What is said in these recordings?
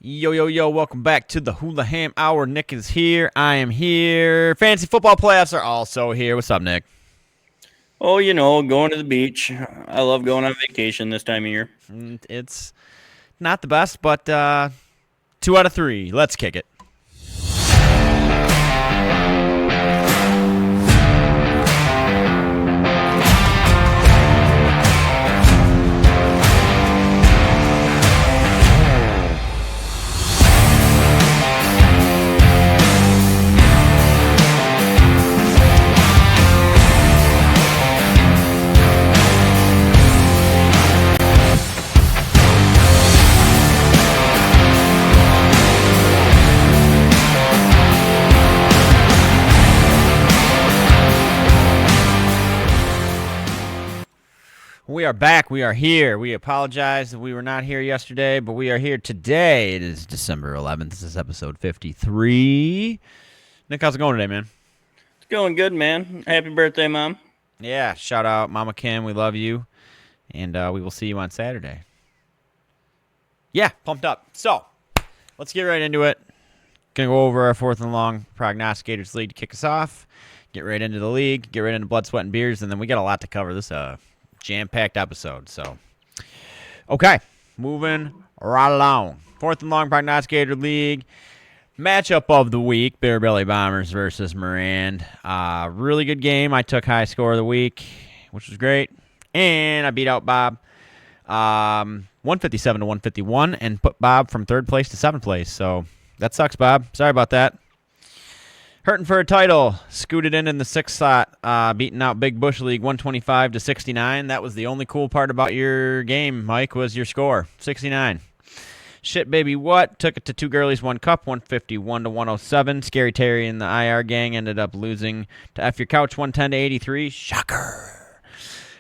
Yo, yo, yo, welcome back to the Hulaham Hour. Nick is here. I am here. Fantasy football playoffs are also here. What's up, Nick? Oh, going to the beach. I love going on vacation this time of year. It's not the best, but 2 out of 3. Let's kick it. We are back. We are here. We apologize that we were not here yesterday, but we are here today. It is December 11th. This is episode 53. Nick, how's it going today, man? It's going good, man. Happy birthday, Mom. Yeah, shout out Mama Kim. We love you. And we will see you on Saturday. Yeah, pumped up. So, let's get right into it. Going to go over our fourth and long prognosticators league to kick us off. Get right into the league. Get right into blood, sweat, and beers. And then we got a lot to cover. This jam-packed episode. So, okay, moving right along. Fourth and long prognosticator league. Matchup of the week, Bear Belly Bombers versus Moran. Really good game. I took high score of the week, which was great. And I beat out Bob 157 to 151 and put Bob from 3rd place to 7th place. So that sucks, Bob. Sorry about that. Hurting for a title. Scooted in the 6th slot, beating out Big Bush League 125 to 69. That was the only cool part about your game, Mike, was your score, 69. Shit Baby What took it to 2 girlies, 1 cup, 151 to 107. Scary Terry and the IR gang ended up losing to F Your Couch 110 to 83. Shocker.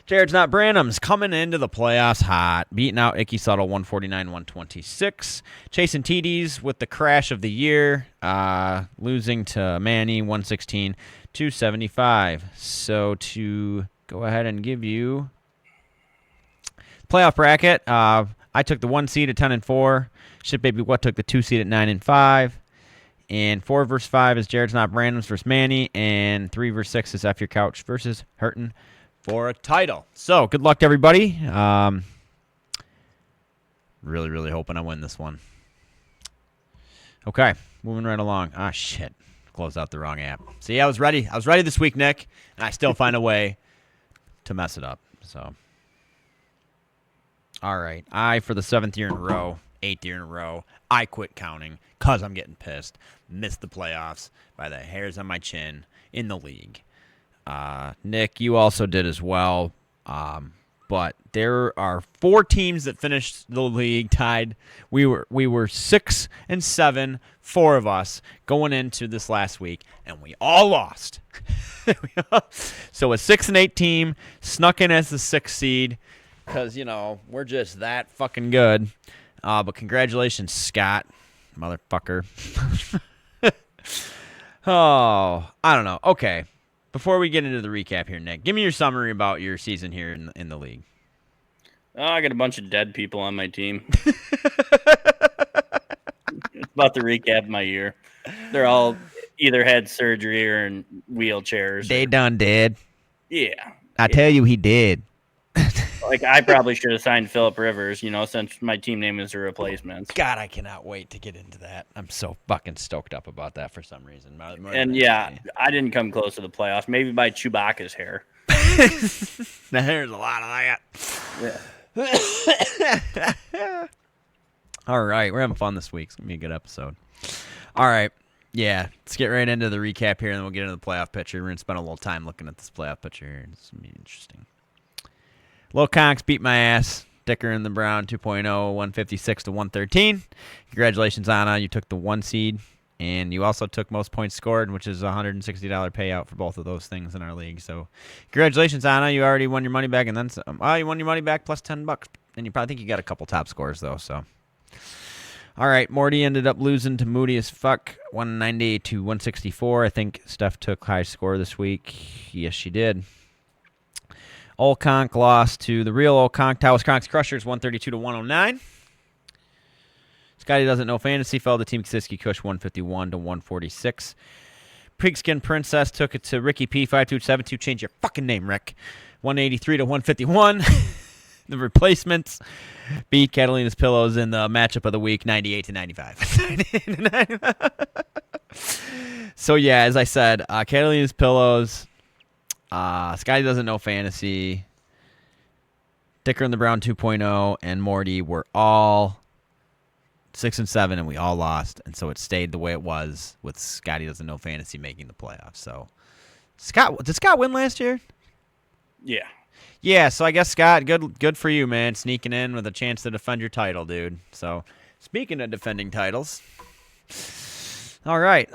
Jared's Not Branham's coming into the playoffs hot, beating out Icky Subtle 149-126. Chasing TDs with the crash of the year, losing to Manny 116-75. So to go ahead and give you playoff bracket, I took the 1 seed at 10-4. Shit Baby What took the 2 seed at 9-5. And 4 versus 5 is Jared's Not Branham's versus Manny, and 3 versus 6 is F Your Couch versus Hurtin' for a title. So, good luck to everybody. Really hoping I win this one. Okay, moving right along. Ah, shit. Closed out the wrong app. See, I was ready. I was ready this week, Nick, and I still find a way to mess it up. So, all right. For the 7th year in a row, 8th year in a row, I quit counting because I'm getting pissed. Missed the playoffs by the hairs on my chin in the league. Nick, you also did as well, but there are 4 teams that finished the league tied. We were 6-7, 4 of us going into this last week, and we all lost. So a 6-8 team snuck in as the 6th seed because we're just that fucking good. But congratulations, Scott, motherfucker. Oh, I don't know. Okay. Before we get into the recap here, Nick, give me your summary about your season here in the league. Oh, I got a bunch of dead people on my team. About the recap of my year. They're all either had surgery or in wheelchairs. They done dead. Yeah. I tell you, he did. Like, I probably should have signed Phillip Rivers, since my team name is the replacements. God, I cannot wait to get into that. I'm so fucking stoked up about that for some reason. And, yeah, I didn't come close to the playoffs. Maybe by Chewbacca's hair. Now, there's a lot of that. Yeah. All right, we're having fun this week. It's going to be a good episode. All right. Yeah, let's get right into the recap here, and then we'll get into the playoff picture. We're going to spend a little time looking at this playoff picture here. It's going to be interesting. Lil Conks beat my ass. Dicker in the Brown 2.0, 156 to 113. Congratulations, Anna. You took the 1 seed, and you also took most points scored, which is a $160 payout for both of those things in our league. So, congratulations, Anna. You already won your money back, and then some. You won your money back plus $10. And you probably think you got a couple top scores, though. So, all right. Morty ended up losing to Moody as fuck, 190 to 164. I think Steph took high score this week. Yes, she did. Old Conk lost to the real Old Conk. Taos Conks Crushers 132 to 109. Scotty Doesn't Know Fantasy fell to Team Kasiski Kush 151 to 146. Pigskin Princess took it to Ricky P 5272. Change your fucking name, Rick. 183 to 151. The replacements beat Catalina's Pillows in the matchup of the week, 98 to 95. So yeah, as I said, Catalina's Pillows, Scotty Doesn't Know Fantasy, Dicker and the Brown 2.0, and Morty were all 6 and 7, and we all lost, and so it stayed the way it was with Scotty Doesn't Know Fantasy making the playoffs. So, did Scott win last year? Yeah. Yeah, so I guess Scott, good for you, man, sneaking in with a chance to defend your title, dude. So, speaking of defending titles, all right,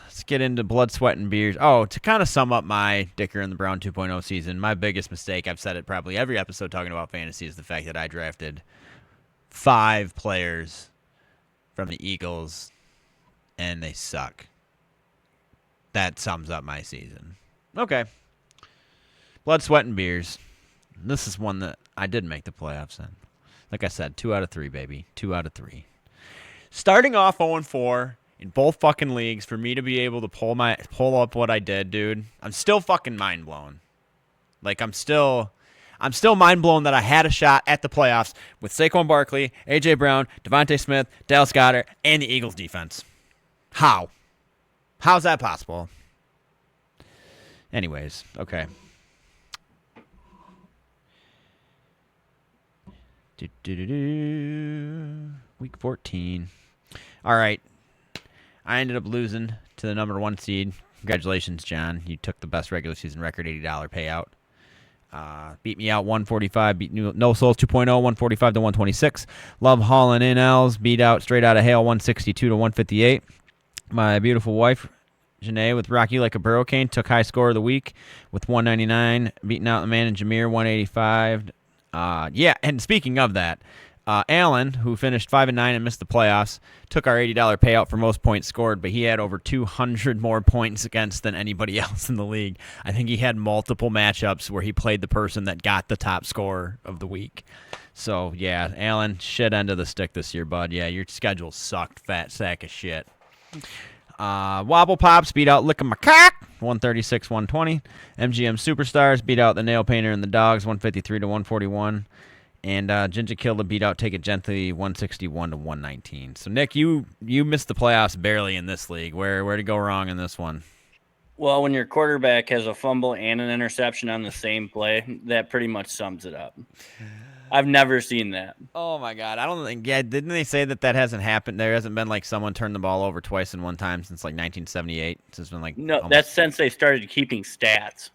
let's get into blood, sweat, and beers. Oh, to kind of sum up my Dicker and the Brown 2.0 season, my biggest mistake, I've said it probably every episode talking about fantasy, is the fact that I drafted 5 players from the Eagles, and they suck. That sums up my season. Okay. Blood, sweat, and beers. This is one that I did make the playoffs in. Like I said, 2 out of 3, baby. 2 out of 3. Starting off 0-4 in both fucking leagues, for me to be able to pull up what I did, dude, I'm still fucking mind blown. Like, I'm still mind blown that I had a shot at the playoffs with Saquon Barkley, A.J. Brown, Devontae Smith, Dallas Goedert, and the Eagles defense. How? How's that possible? Anyways, okay. Week 14. All right. I ended up losing to the number 1 seed. Congratulations, John. You took the best regular season record, $80 payout. Beat me out 145. Beat No Souls 2.0, 145 to 126. Love hauling in L's. Beat out Straight Out of Hale 162 to 158. My beautiful wife, Janae, with Rock You Like a Hurricane, took high score of the week with 199. Beating out the man in Jameer 185. Yeah, and speaking of that, Allen, who finished 5-9 and missed the playoffs, took our $80 payout for most points scored, but he had over 200 more points against than anybody else in the league. I think he had multiple matchups where he played the person that got the top score of the week. So, yeah, Allen, shit end of the stick this year, bud. Yeah, your schedule sucked, fat sack of shit. Wobble Pops beat out Lick 'em Macaque, 136-120. MGM Superstars beat out the Nail Painter and the Dogs, 153 to 141. And Ginger Killa beat out Take It Gently, 161 to 119. So Nick, you missed the playoffs barely in this league. Where to go wrong in this one? Well, when your quarterback has a fumble and an interception on the same play, that pretty much sums it up. I've never seen that. Oh my God, I don't think. Yeah, didn't they say that hasn't happened? There hasn't been like someone turned the ball over twice in one time since like 1978. It's been like no, that's since they started keeping stats.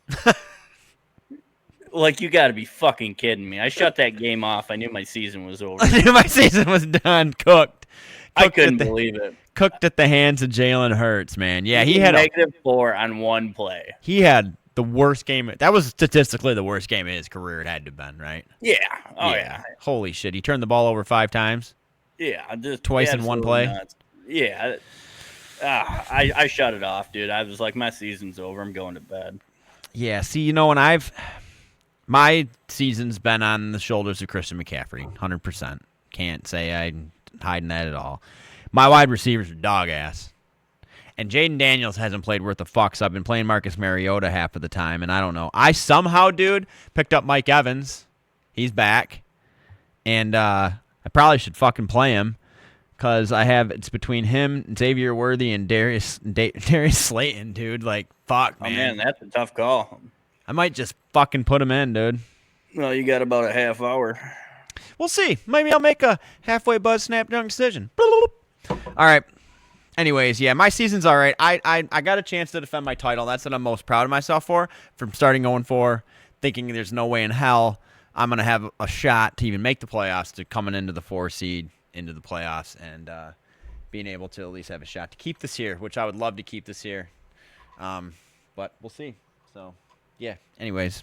Like, you got to be fucking kidding me. I shut that game off. I knew my season was over. I knew my season was done. Cooked I couldn't believe it. Cooked at the hands of Jalen Hurts, man. Yeah, he had -4 on one play. He had the worst game. That was statistically the worst game of his career. It had to have been, right? Yeah. Oh, yeah. Holy shit. He turned the ball over 5 times? Yeah. Just twice in one play? Nuts. Yeah. I shut it off, dude. I was like, my season's over. I'm going to bed. Yeah, see, and my season's been on the shoulders of Christian McCaffrey, 100%. Can't say I'm hiding that at all. My wide receivers are dog ass. And Jaden Daniels hasn't played worth a fuck, so I've been playing Marcus Mariota half of the time, and I don't know. I somehow, dude, picked up Mike Evans. He's back. And I probably should fucking play him because it's between him, Xavier Worthy, and Darius Slayton, dude. Like, fuck, man. Oh, man, that's a tough call. I might just fucking put him in, dude. Well, you got about a half hour. We'll see. Maybe I'll make a halfway buzz snap dunk decision. All right. Anyways, yeah, my season's all right. I got a chance to defend my title. That's what I'm most proud of myself for. From starting 0-4, thinking there's no way in hell I'm going to have a shot to even make the playoffs, to coming into the 4 seed into the playoffs and being able to at least have a shot to keep this year, which I would love to keep this year. But we'll see. So, yeah. Anyways,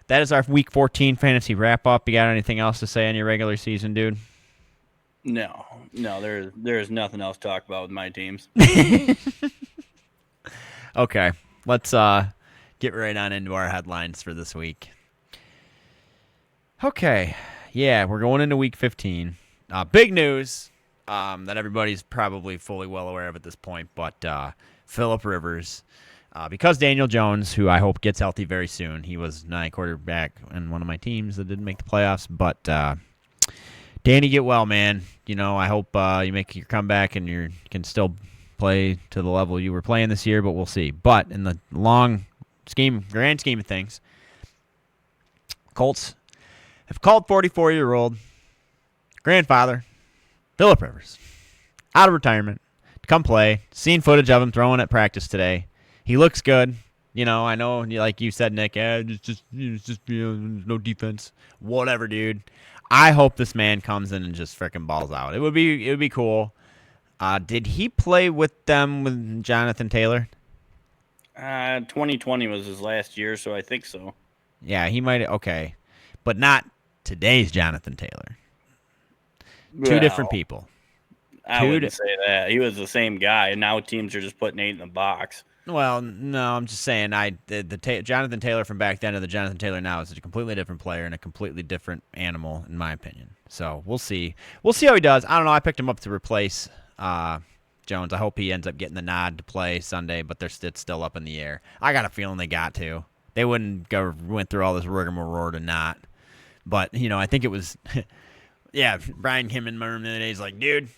that is our Week 14 fantasy wrap-up. You got anything else to say on your regular season, dude? No, there's nothing else to talk about with my teams. Okay, let's get right on into our headlines for this week. Okay, yeah, we're going into Week 15. Big news. that everybody's probably fully well aware of at this point, but Phillip Rivers, because Daniel Jones, who I hope gets healthy very soon, he was my quarterback in one of my teams that didn't make the playoffs, but Danny, get well, man. I hope you make your comeback and you can still play to the level you were playing this year, but we'll see. But in the grand scheme of things, Colts have called 44-year-old grandfather Phillip Rivers out of retirement to come play. Seen footage of him throwing at practice today. He looks good. I know, like you said, Nick, just no defense. Whatever, dude. I hope this man comes in and just freaking balls out. It would be cool. Did he play with them with Jonathan Taylor? 2020 was his last year, so I think so. Yeah, he might. Okay, but not today's Jonathan Taylor. Two different people. I wouldn't say that. He was the same guy, and now teams are just putting 8 in the box. Well, no, I'm just saying the Jonathan Taylor from back then and the Jonathan Taylor now is a completely different player and a completely different animal, in my opinion. So we'll see. We'll see how he does. I don't know. I picked him up to replace Jones. I hope he ends up getting the nod to play Sunday, but it's still up in the air. I got a feeling they got to. They went through all this rigmarole to not. But, I think it was yeah, Brian came in my room the other day. He's like, dude,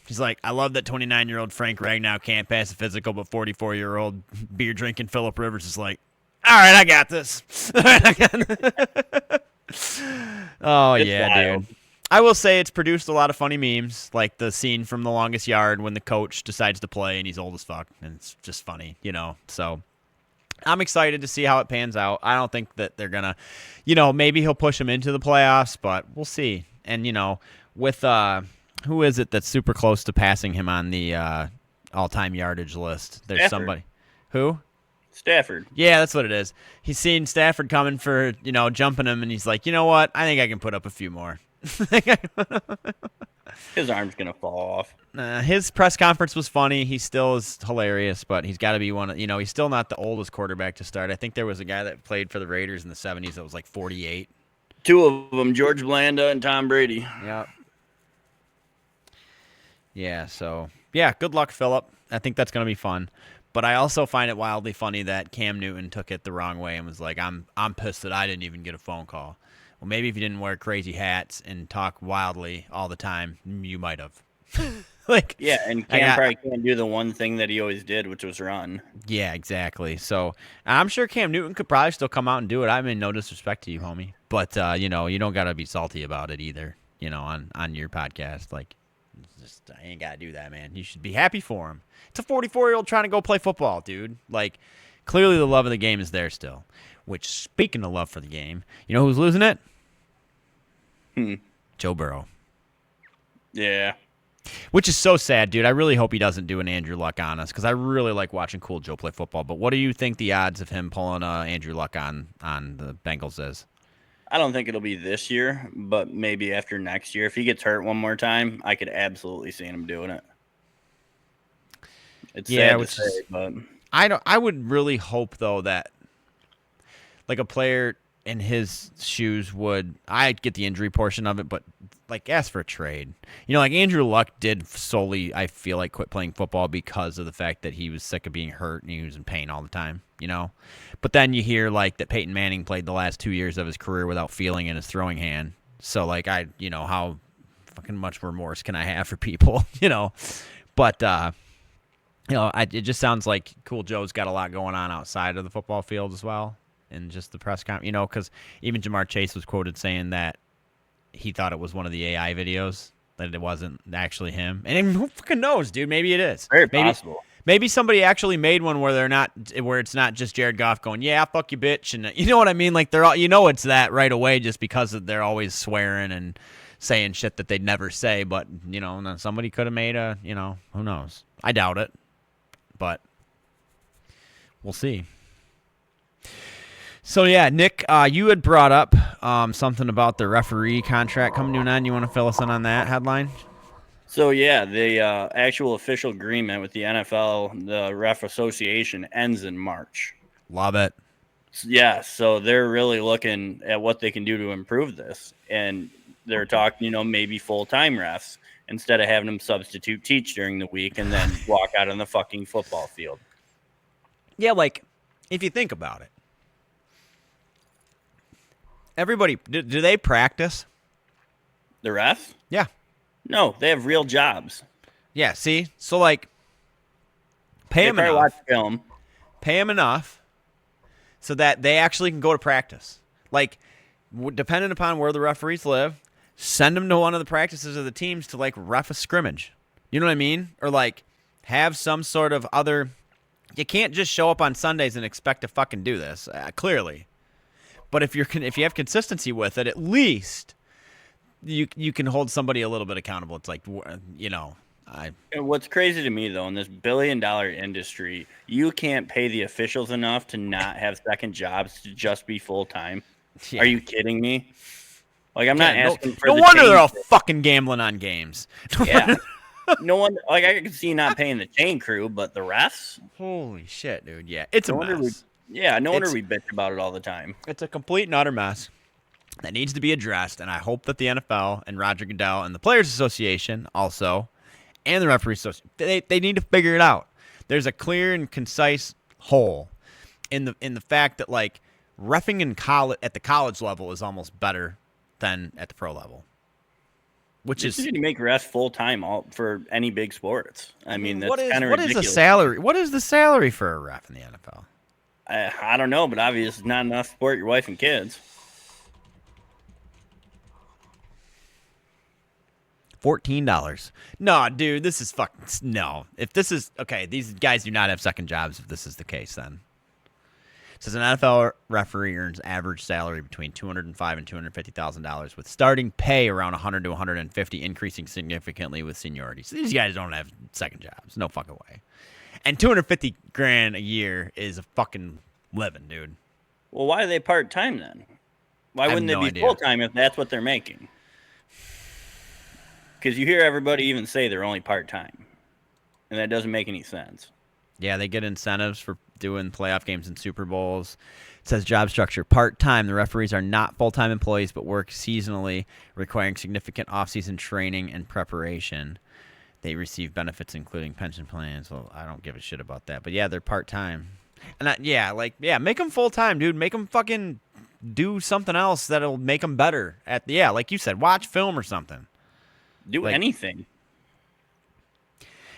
I love that 29-year-old Frank Ragnow can't pass a physical, but 44-year-old beer-drinking Phillip Rivers is like, all right, I got this. Oh, it's yeah, wild. Dude. I will say it's produced a lot of funny memes, like the scene from The Longest Yard when the coach decides to play and he's old as fuck, and it's just funny, So I'm excited to see how it pans out. I don't think that they're going to, maybe he'll push him into the playoffs, but we'll see. And, with who is it that's super close to passing him on the all-time yardage list? There's Stafford. Somebody. Who? Stafford. Yeah, that's what it is. He's seen Stafford coming for, jumping him, and he's like, you know what? I think I can put up a few more. His arm's going to fall off. His press conference was funny. He still is hilarious, but he's got to be one of, he's still not the oldest quarterback to start. I think there was a guy that played for the Raiders in the 70s that was like 48. 2 of them, George Blanda and Tom Brady. Yep. Yeah, so, good luck, Phillip. I think that's going to be fun. But I also find it wildly funny that Cam Newton took it the wrong way and was like, I'm pissed that I didn't even get a phone call. Well, maybe if you didn't wear crazy hats and talk wildly all the time, you might have. And Cam probably can't do the one thing that he always did, which was run. Yeah, exactly. So I'm sure Cam Newton could probably still come out and do it. I mean, no disrespect to you, homie. But, you don't got to be salty about it either, on your podcast. I ain't got to do that, man. You should be happy for him. It's a 44-year-old trying to go play football, dude. Clearly the love of the game is there still. Which, speaking of love for the game, you know who's losing it? Joe Burrow. Yeah. Which is so sad, dude. I really hope he doesn't do an Andrew Luck on us because I really like watching Cool Joe play football. But what do you think the odds of him pulling Andrew Luck on the Bengals is? I don't think it'll be this year, but maybe after next year. If he gets hurt one more time, I could absolutely see him doing it. It's sad to say, but I would really hope though that a player in his shoes I'd get the injury portion of it, but ask for a trade. Andrew Luck did solely, I feel like, quit playing football because of the fact that he was sick of being hurt and he was in pain all the time, But then you hear that Peyton Manning played the last 2 years of his career without feeling in his throwing hand. So how fucking much remorse can I have for people, But it just sounds like Cool Joe's got a lot going on outside of the football field as well. And just the press conference, because even Jamar Chase was quoted saying that he thought it was one of the AI videos, that it wasn't actually him. And who fucking knows, dude? Maybe it is. Very possible. Maybe somebody actually made one where it's not just Jared Goff going, yeah, fuck you, bitch, and you know what I mean? They're all, it's that right away just because they're always swearing and saying shit that they'd never say. But somebody could have made who knows? I doubt it, but we'll see. So, yeah, Nick, you had brought up something about the referee contract coming to an end. You want to fill us in on that headline? So, yeah, the actual official agreement with the NFL, the Ref Association, ends in March. Love it. Yeah, so they're really looking at what they can do to improve this. And they're talking, maybe full-time refs. instead of having them substitute teach during the week and then walk out on the fucking football field. Yeah, like, if you think about it, everybody, do they practice? The refs? Yeah. No, they have real jobs. Yeah, see? So, like, pay them enough. Watch film. Pay them enough so that they actually can go to practice. Like, depending upon where the referees live, send them to one of the practices of the teams to, like, ref a scrimmage. You know what I mean? Or, like, have some sort of other... You can't just show up on Sundays and expect to fucking do this, clearly. But if you have consistency with it, at least you can hold somebody a little bit accountable. It's like, you know... What's crazy to me, though, in this billion-dollar industry, you can't pay the officials enough to not have second jobs to just be full-time. Yeah. Are you kidding me? Like, I'm not asking for no wonder they're all fucking gambling on games. Yeah. No one, like, I can see not paying the chain crew, but the refs? Holy shit, dude. Yeah, it's a mess. No wonder we bitch about it all the time. It's a complete and utter mess that needs to be addressed, and I hope that the NFL and Roger Goodell and the Players Association also, and the Referee Association, they need to figure it out. There's a clear and concise hole in the fact that, like, reffing in college at the college level is almost better than at the pro level. Which is to make refs full time for any big sports. I mean, that's kind of ridiculous. What is the salary? What is the salary for a ref in the NFL? I don't know, but obviously it's not enough to support your wife and kids. $14. No, dude, this is fucking no. If this is okay, these guys do not have second jobs. If this is the case, then it says an NFL referee earns average salary between $205,000 and $250,000, with starting pay around $100 to $150, increasing significantly with seniority. So these guys don't have second jobs, no fucking way. And $250,000 a year is a fucking living, dude. Well, why are they part time then? Why wouldn't they be full time if that's what they're making? Because you hear everybody even say they're only part time, and that doesn't make any sense. Yeah, they get incentives for doing playoff games and Super Bowls. It says job structure. Part-time, the referees are not full-time employees but work seasonally, requiring significant off-season training and preparation. They receive benefits including pension plans. Well, I don't give a shit about that. But, yeah, they're part-time. And, make them full-time, dude. Make them fucking do something else that'll make them better. Like you said, watch film or something. Do anything.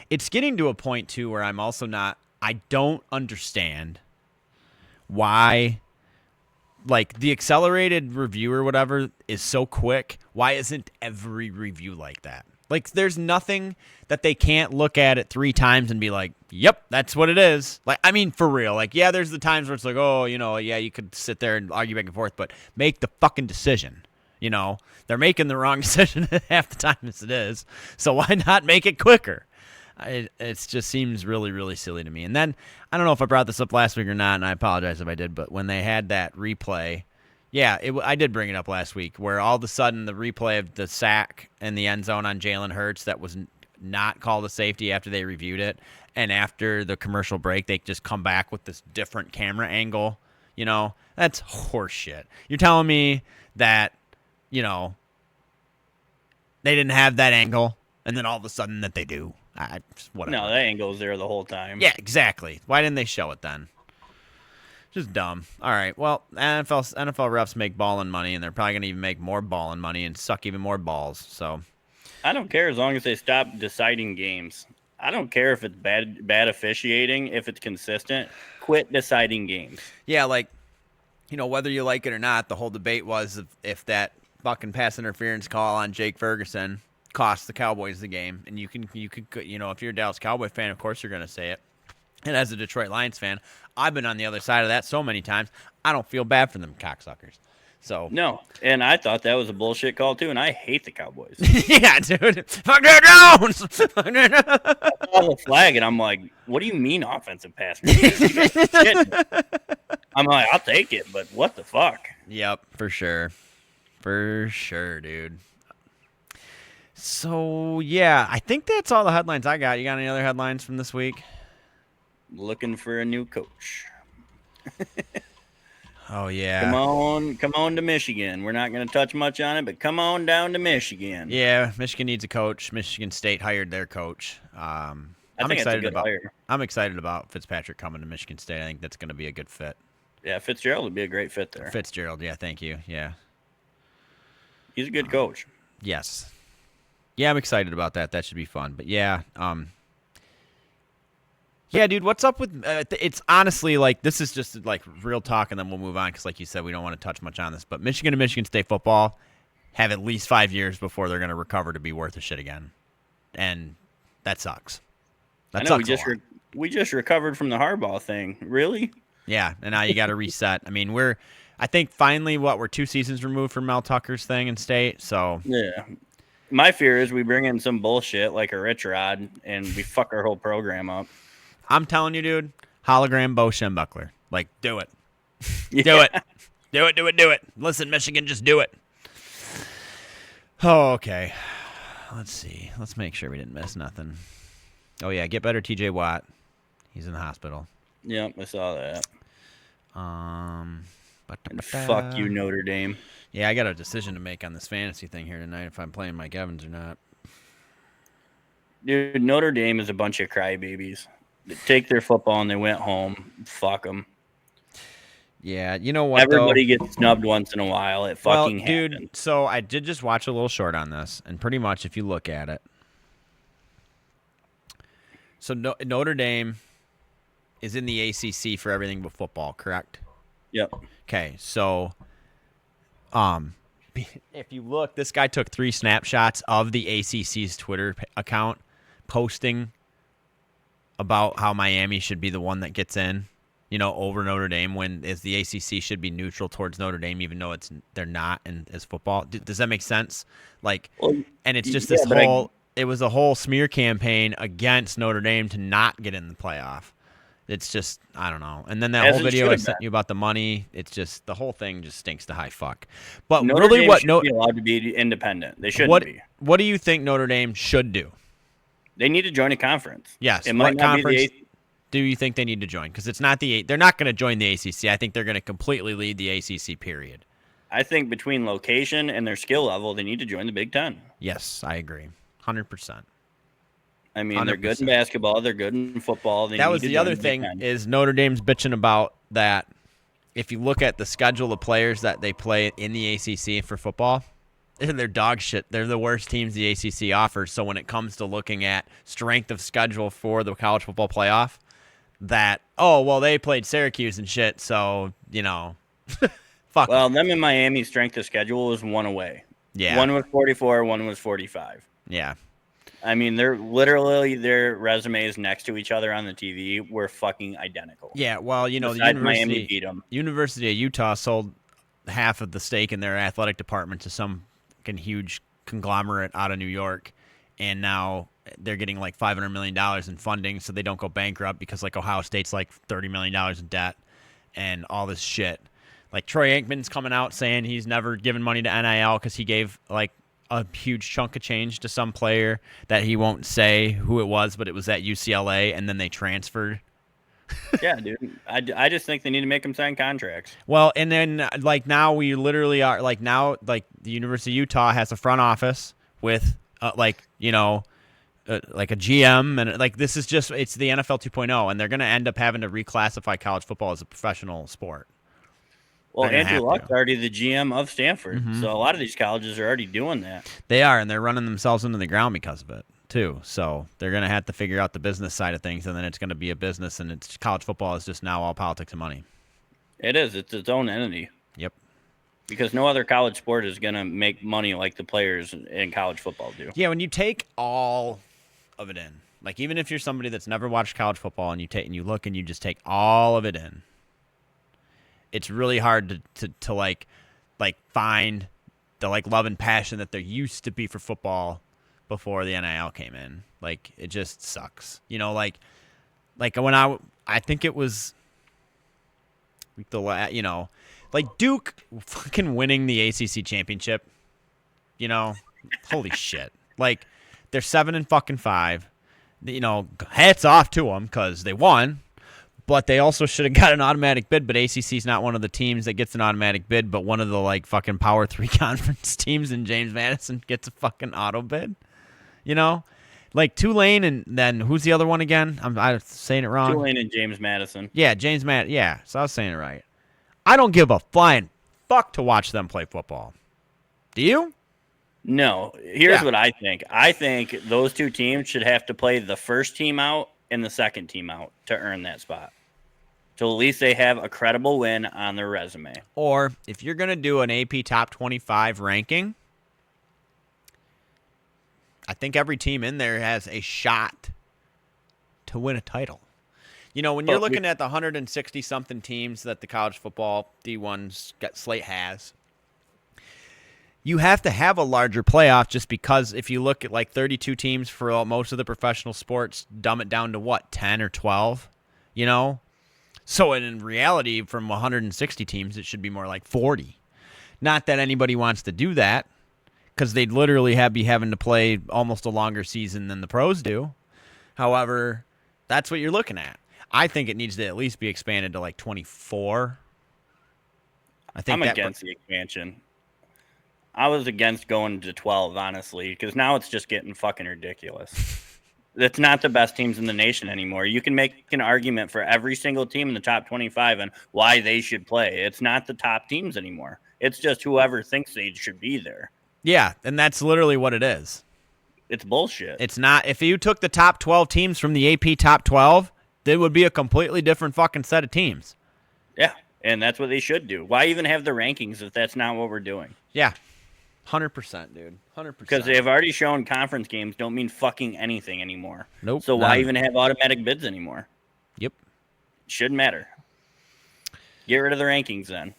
It's getting to a point, too, where I'm also not... I don't understand why, like, the accelerated review or whatever is so quick. Why isn't every review like that? Like, there's nothing that they can't look at it 3 times and be like, yep, that's what it is. Like, I mean, for real. Like, yeah, there's the times where it's like, oh, you know, yeah, you could sit there and argue back and forth, but make the fucking decision. You know, they're making the wrong decision half the time as it is. So why not make it quicker? It just seems really, really silly to me. And then, I don't know if I brought this up last week or not, and I apologize if I did, but when they had that replay, yeah, I did bring it up last week, where all of a sudden the replay of the sack in the end zone on Jalen Hurts that was not called a safety after they reviewed it, and after the commercial break, they just come back with this different camera angle. You know, that's horseshit. You're telling me that, you know, they didn't have that angle, and then all of a sudden that they do. Whatever. No, that angle's there the whole time. Yeah, exactly. Why didn't they show it then? Just dumb. All right. Well, NFL refs make balling money, and they're probably going to even make more balling money and suck even more balls. So I don't care as long as they stop deciding games. I don't care if it's bad officiating. If it's consistent, quit deciding games. Yeah, like, you know, whether you like it or not, the whole debate was if that fucking pass interference call on Jake Ferguson cost the Cowboys the game. And you could, you know, if you're a Dallas Cowboy fan, of course you're going to say it. And as a Detroit Lions fan, I've been on the other side of that so many times. I don't feel bad for them cocksuckers. So no, and I thought that was a bullshit call too, and I hate the Cowboys. Yeah, dude. Fuck that Jones. I saw the flag, and I'm like, "What do you mean offensive pass?" I'm like, "I'll take it," but what the fuck? Yep, for sure, dude. So yeah, I think that's all the headlines I got. You got any other headlines from this week? Looking for a new coach. Oh yeah. Come on to Michigan. We're not going to touch much on it, but come on down to Michigan. Yeah, Michigan needs a coach. Michigan State hired their coach. I I'm think it's a excited good about. hire. I'm excited about Fitzpatrick coming to Michigan State. I think that's going to be a good fit. Yeah, Fitzgerald would be a great fit there. Fitzgerald, yeah, thank you. Yeah. He's a good coach. Yes. Yeah, I'm excited about that. That should be fun. But yeah, yeah, dude, what's up with? It's honestly like this is just like real talk, and then we'll move on because, like you said, we don't want to touch much on this. But Michigan and Michigan State football have at least 5 years before they're going to recover to be worth a shit again, and that sucks. That I know sucks we just recovered from the Harbaugh thing. Really? Yeah, and now you got to reset. I mean, I think finally, we're 2 seasons removed from Mel Tucker's thing in state, so Yeah. My fear is we bring in some bullshit like a rich rod and we fuck our whole program up. I'm telling you, dude, hologram Bo Schembechler. Like, do it. Yeah. Do it. Do it, do it, do it. Listen, Michigan, just do it. Oh, okay. Let's see. Let's make sure we didn't miss nothing. Oh, yeah, get better TJ Watt. He's in the hospital. Yep, I saw that. And fuck you, Notre Dame. Yeah, I got a decision to make on this fantasy thing here tonight if I'm playing Mike Evans or not. Dude, Notre Dame is a bunch of crybabies. They take their football and they went home. Fuck them. Yeah, you know what, Everybody gets snubbed once in a while. It fucking dude, happens. so I did just watch a little short on this, and pretty much if you look at it, so Notre Dame is in the ACC for everything but football, correct? Yep. Okay, so if you look, this guy took 3 snapshots of the ACC's Twitter account posting about how Miami should be the one that gets in, over Notre Dame, when is the ACC should be neutral towards Notre Dame, even though they're not in as football. Does that make sense? Like, and it's just it was a whole smear campaign against Notre Dame to not get in the playoff. It's just, I don't know. And then that whole video I sent you about the money, it's just, the whole thing just stinks to high fuck. But Notre Dame should be allowed to be independent. They shouldn't be. What do you think Notre Dame should do? They need to join a conference. Yes. It might not be the do you think they need to join? Because it's not they're not going to join the ACC. I think they're going to completely lead the ACC, period. I think between location and their skill level, they need to join the Big Ten. Yes, I agree. 100%. I mean, 100%. They're good in basketball. They're good in football. That was the other thing is Notre Dame's bitching about that. If you look at the schedule of players that they play in the ACC for football, they're dog shit. They're the worst teams the ACC offers. So when it comes to looking at strength of schedule for the college football playoff, they played Syracuse and shit. So, fuck. Well, them in Miami strength of schedule was 1 away. Yeah. 1 was 44, 1 was 45. Yeah. I mean, they're literally their resumes next to each other on the TV were fucking identical. Yeah, well, the Miami beat them. University of Utah sold half of the stake in their athletic department to some huge conglomerate out of New York, and now they're getting like $500 million in funding so they don't go bankrupt because like Ohio State's like $30 million in debt and all this shit. Like Troy Aikman's coming out saying he's never given money to NIL because he gave like a huge chunk of change to some player that he won't say who it was, but it was at UCLA, and then they transferred. Yeah, dude. I just think they need to make them sign contracts. Well, and then like now we literally are like now like the University of Utah has a front office with like a GM, and like this is just it's the NFL 2.0, and they're going to end up having to reclassify college football as a professional sport. Well, Andrew Luck's already the GM of Stanford, so a lot of these colleges are already doing that. They are, and they're running themselves into the ground because of it, too. So they're going to have to figure out the business side of things, and then it's going to be a business, and it's college football is just now all politics and money. It is. It's its own entity. Yep. Because no other college sport is going to make money like the players in college football do. Yeah, when you take all of it in, like even if you're somebody that's never watched college football and you look and you just take all of it in, it's really hard to like find the like love and passion that there used to be for football before the NIL came in. Like it just sucks, like when I think it was like Duke fucking winning the ACC championship, holy shit. Like they're 7-5, hats off to them because they won. But they also should have got an automatic bid, but ACC's not one of the teams that gets an automatic bid, but one of the, like, fucking Power 3 conference teams in James Madison gets a fucking auto bid. You know? Like, Tulane and then who's the other one again? I'm saying it wrong. Tulane and James Madison. Yeah, James Madison. Yeah, so I was saying it right. I don't give a flying fuck to watch them play football. Do you? No. Here's what I think. I think those two teams should have to play the first team out and the second team out to earn that spot. So at least they have a credible win on their resume. Or if you're going to do an AP top 25 ranking, I think every team in there has a shot to win a title. You know, when you're looking at the 160-something teams that the college football D1's slate has, you have to have a larger playoff just because if you look at like 32 teams for most of the professional sports, dumb it down to what, 10 or 12, you know? So in reality, from 160 teams, it should be more like 40. Not that anybody wants to do that because they'd literally be having to play almost a longer season than the pros do. However, that's what you're looking at. I think it needs to at least be expanded to like 24. I'm against the expansion. I was against going to 12, honestly, because now it's just getting fucking ridiculous. It's not the best teams in the nation anymore. You can make an argument for every single team in the top 25 and why they should play. It's not the top teams anymore. It's just whoever thinks they should be there. Yeah, and that's literally what it is. It's bullshit. It's not. If you took the top 12 teams from the AP top 12, it would be a completely different fucking set of teams. Yeah, and that's what they should do. Why even have the rankings if that's not what we're doing? Yeah. 100%, dude. 100%. Because they have already shown conference games don't mean fucking anything anymore. Nope. So why even have automatic bids anymore? Yep. Shouldn't matter. Get rid of the rankings then.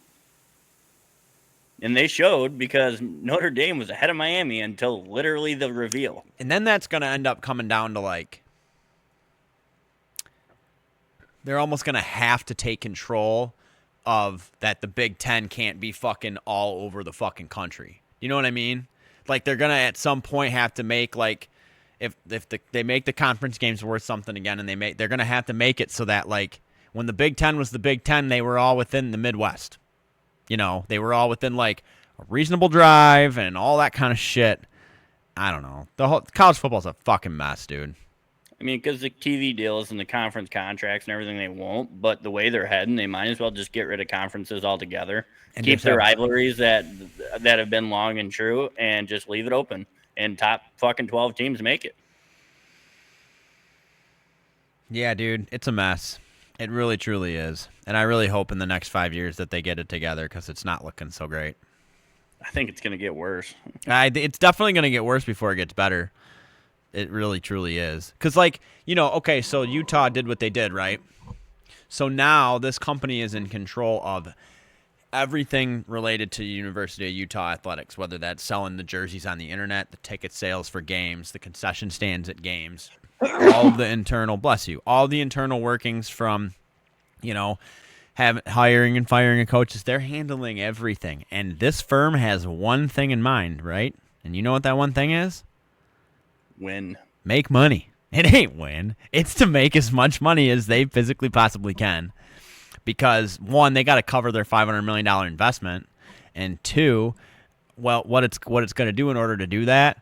And they showed because Notre Dame was ahead of Miami until literally the reveal. And then that's going to end up coming down to like, they're almost going to have to take control of that the Big Ten can't be fucking all over the fucking country. You know what I mean? Like they're gonna at some point have to make like if they make the conference games worth something again, and they're gonna have to make it so that like when the Big Ten was the Big Ten, they were all within the Midwest. You know, they were all within like a reasonable drive and all that kind of shit. I don't know. The whole college football's a fucking mess, dude. I mean, because the TV deals and the conference contracts and everything, they won't. But the way they're heading, they might as well just get rid of conferences altogether. And keep the rivalries that have been long and true, and just leave it open. And top fucking 12 teams make it. Yeah, dude, it's a mess. It really, truly is. And I really hope in the next 5 years that they get it together because it's not looking so great. I think it's going to get worse. It's definitely going to get worse before it gets better. It really, truly is. Because, like, you know, okay, so Utah did what they did, right? So now this company is in control of everything related to University of Utah athletics, whether that's selling the jerseys on the internet, the ticket sales for games, the concession stands at games, all the internal, all the internal workings from, you know, hiring and firing of coaches. They're handling everything. And this firm has one thing in mind, right? And you know what that one thing is? Win. Make money. It ain't win. It's to make as much money as they physically possibly can. Because, one, they got to cover their $500 million investment. And two, well, what it's going to do in order to do that,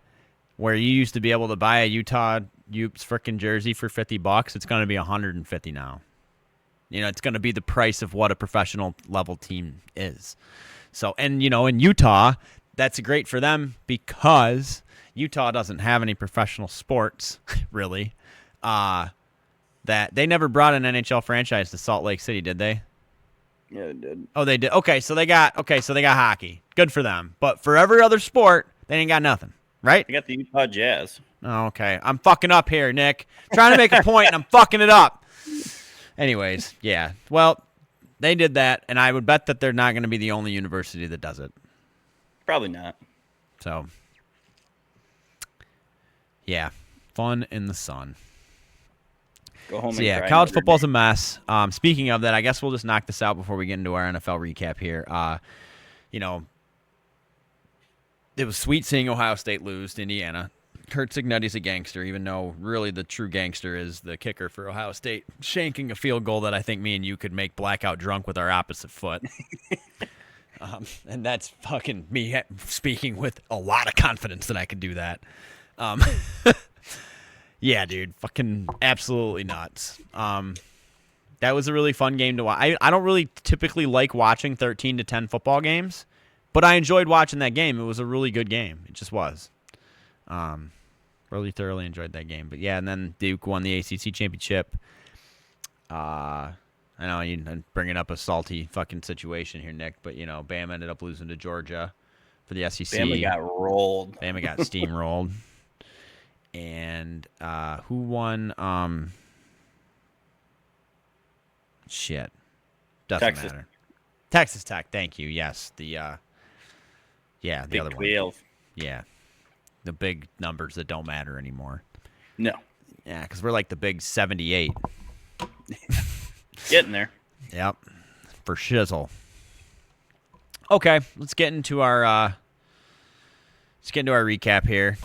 where you used to be able to buy a Utah Utes freaking jersey for $50, it's going to be $150 now. You know, it's going to be the price of what a professional level team is. So, and, you know, in Utah, that's great for them because Utah doesn't have any professional sports, really. That they never brought an NHL franchise to Salt Lake City, did they? Yeah, they did. Oh, they did. Okay, so they got hockey. Good for them. But for every other sport, they ain't got nothing, right? They got the Utah Jazz. Oh, okay. I'm fucking up here, Nick. Trying to make a point, and I'm fucking it up. Anyways, yeah. Well, they did that, and I would bet that they're not going to be the only university that does it. Probably not. So, yeah, fun in the sun. Go home so, and yeah, cry college another football's day. a mess. Speaking of that, I guess we'll just knock this out before we get into our NFL recap here. You know, it was sweet seeing Ohio State lose to Indiana. Kurt Cignetti's a gangster, even though really the true gangster is the kicker for Ohio State, shanking a field goal that I think me and you could make blackout drunk with our opposite foot. And that's fucking me speaking with a lot of confidence that I could do that. Yeah, dude, fucking absolutely nuts. That was a really fun game to watch. I don't really typically like watching 13-10 football games, but I enjoyed watching that game. It was a really good game. It just was. Really thoroughly enjoyed that game. But yeah, and then Duke won the ACC championship. I know you're bringing up a salty fucking situation here, Nick, but Bama ended up losing to Georgia for the SEC. Bama got rolled. Bama got steamrolled. And who won? Shit. Doesn't Texas. matter. Texas Tech, thank you. Yes. The Big other 12. one. Yeah. The big numbers that don't matter anymore. No. Yeah, because we're like the big 78. Getting there. Yep. For shizzle. Okay, let's get into our recap here.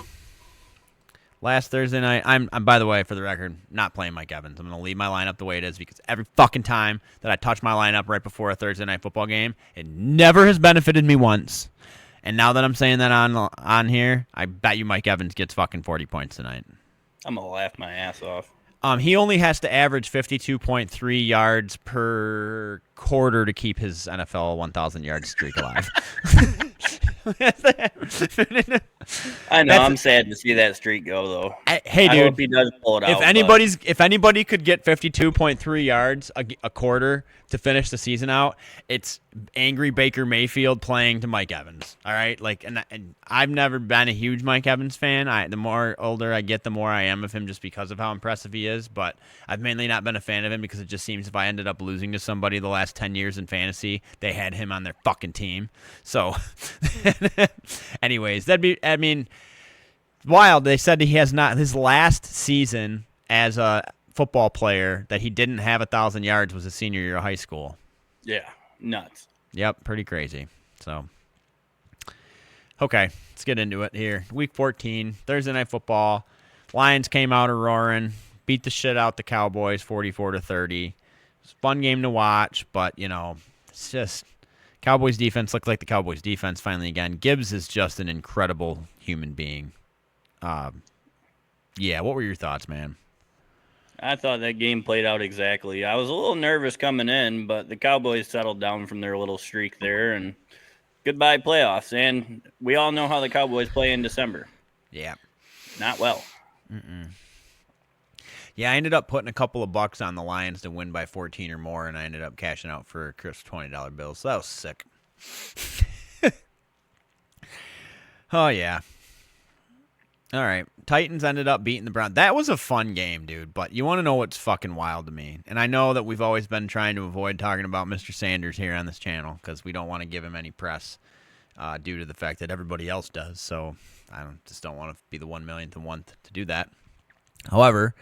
Last Thursday night, I'm by the way, for the record, not playing Mike Evans. I'm going to leave my lineup the way it is because every fucking time that I touch my lineup right before a Thursday night football game, it never has benefited me once. And now that I'm saying that on here, I bet you Mike Evans gets fucking 40 points tonight. I'm going to laugh my ass off. He only has to average 52.3 yards per quarter to keep his NFL 1,000 yard streak alive. I know. I'm sad to see that streak go, though. Hey, dude. I hope he does pull it out. If anybody could get 52.3 yards a quarter to finish the season out, it's angry Baker Mayfield playing to Mike Evans. All right, and I've never been a huge Mike Evans fan. The more older I get, the more I am of him, just because of how impressive he is. But I've mainly not been a fan of him because it just seems if I ended up losing to somebody the last 10 years in fantasy, they had him on their fucking team. So, anyways, wild. They said he has not his last season as a football player that he didn't have 1,000 yards was his senior year of high school. Yeah, nuts. Yep, pretty crazy. So, okay, let's get into it here. Week 14, Thursday Night Football. Lions came out a-roaring, beat the shit out the Cowboys 44-30. It was a fun game to watch, but, it's just Cowboys defense looked like the Cowboys defense finally again. Gibbs is just an incredible human being. Yeah, what were your thoughts, man? I thought that game played out exactly. I was a little nervous coming in, but the Cowboys settled down from their little streak there, and goodbye playoffs. And we all know how the Cowboys play in December. Yeah. Not well. Yeah, I ended up putting a couple of bucks on the Lions to win by 14 or more, and I ended up cashing out for a crisp $20 bill, so that was sick. Oh, yeah. All right. Titans ended up beating the Browns. That was a fun game, dude, but you want to know what's fucking wild to me? And I know that we've always been trying to avoid talking about Mr. Sanders here on this channel because we don't want to give him any press due to the fact that everybody else does, so I just don't want to be the 1,000,000th one to do that. However,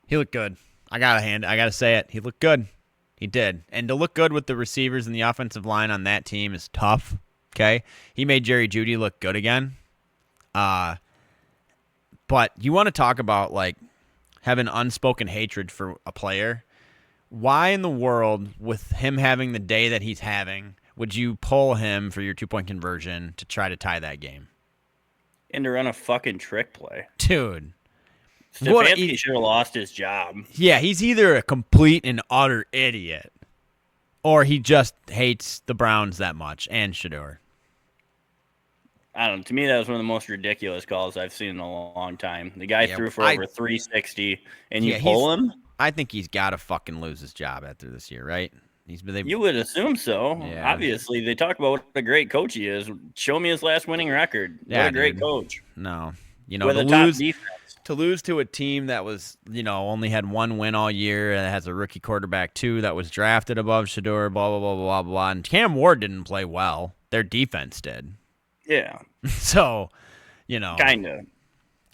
he looked good. I gotta say it. He looked good. He did. And to look good with the receivers and the offensive line on that team is tough. Okay? He made Jerry Jeudy look good again. But you want to talk about, having unspoken hatred for a player. Why in the world, with him having the day that he's having, would you pull him for your two-point conversion to try to tie that game? And to run a fucking trick play. Dude. Stefanski should have lost his job. Yeah, he's either a complete and utter idiot, or he just hates the Browns that much and Shedeur. I don't know. To me, that was one of the most ridiculous calls I've seen in a long time. The guy threw for over 360, and you pull him? I think he's got to fucking lose his job after this year, right? You would assume so. Yeah. Obviously, they talk about what a great coach he is. Show me his last winning record. Yeah, what a great coach. No. With a top defense. To lose to a team that was, only had one win all year and has a rookie quarterback, too, that was drafted above Shedeur, blah, blah, blah, blah, blah. And Cam Ward didn't play well. Their defense did. Yeah. So, kind of.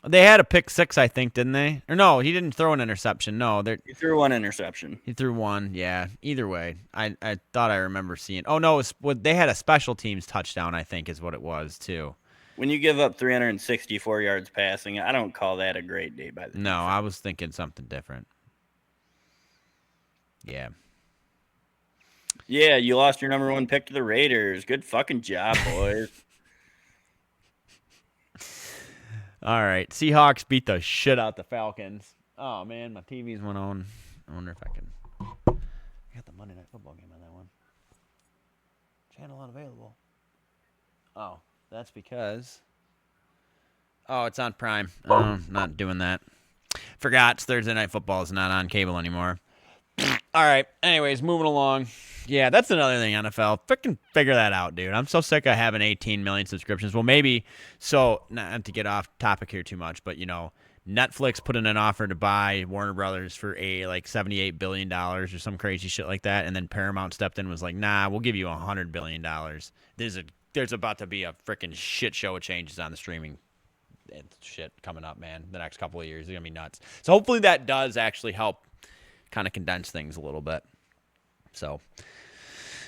They had a pick six, I think, didn't they? Or no, he didn't throw an interception. No, he threw one interception. He threw one. Yeah. Either way, I thought I remember seeing. Oh no, they had a special teams touchdown, I think, is what it was too. When you give up 364 yards passing, I don't call that a great day by the No, defense. I was thinking something different. Yeah. Yeah, you lost your number 1 pick to the Raiders. Good fucking job, boys. All right. Seahawks beat the shit out the Falcons. Oh, man, my TV's went on. I wonder if I can. I got the Monday Night Football game on that one. Channel unavailable. Oh, that's because. Oh, it's on Prime. Oh, not doing that. Forgot it's Thursday Night Football is not on cable anymore. All right. Anyways, moving along. Yeah, that's another thing, NFL. Freaking figure that out, dude. I'm so sick of having 18 million subscriptions. Well, maybe, so, not to get off topic here too much, but, Netflix put in an offer to buy Warner Brothers for $78 billion or some crazy shit like that, and then Paramount stepped in and was like, nah, we'll give you $100 billion. There's about to be a freaking shit show of changes on the streaming shit coming up, man. The next couple of years, it's going to be nuts. So hopefully that does actually help kind of condense things a little bit. So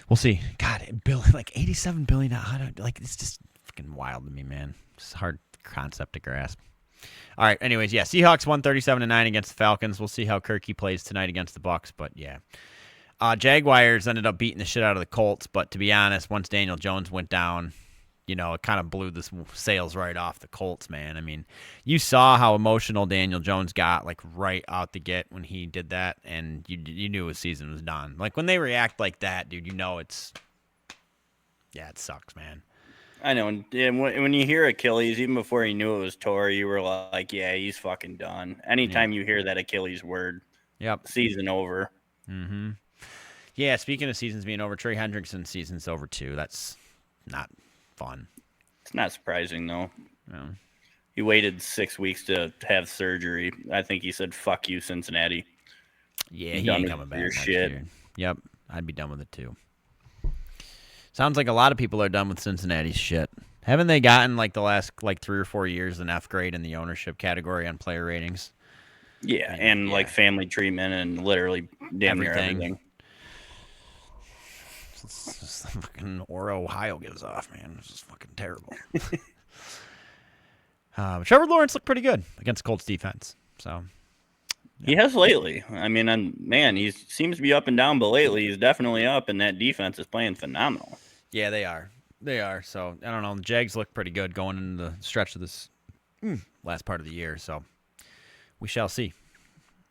we'll see. God, like $87 billion. Like, it's just fucking wild to me, man. It's a hard concept to grasp. All right. Anyways, yeah, Seahawks won 37-9 against the Falcons. We'll see how Kirky plays tonight against the Bucs, but yeah. Jaguars ended up beating the shit out of the Colts, but to be honest, once Daniel Jones went down, it kind of blew the sails right off the Colts, man. I mean, you saw how emotional Daniel Jones got, like, right out the gate when he did that, and you knew his season was done. Like, when they react like that, dude, it sucks, man. I know, and when you hear Achilles, even before you knew it was tore, you were like, yeah, he's fucking done. Anytime you hear that Achilles word, yep, season over. Mm-hmm. Yeah, speaking of seasons being over, Trey Hendrickson's season's over, too. That's not fun. It's not surprising, though. No. He waited 6 weeks to have surgery. I think he said, fuck you, Cincinnati. Yeah, he ain't coming back next shit. year. Yep, I'd be done with it, too. Sounds like a lot of people are done with Cincinnati's shit. Haven't they gotten, like, the last, 3 or 4 years an F grade in the ownership category on player ratings? Yeah, and like, family treatment and literally damn near everything. It's just fucking aura Ohio gives off, man. It's just fucking terrible. Trevor Lawrence looked pretty good against Colts defense. So yeah. He has lately. I mean, man, he seems to be up and down, but lately he's definitely up, and that defense is playing phenomenal. Yeah, they are. They are. So I don't know. The Jags look pretty good going into the stretch of this last part of the year. So we shall see.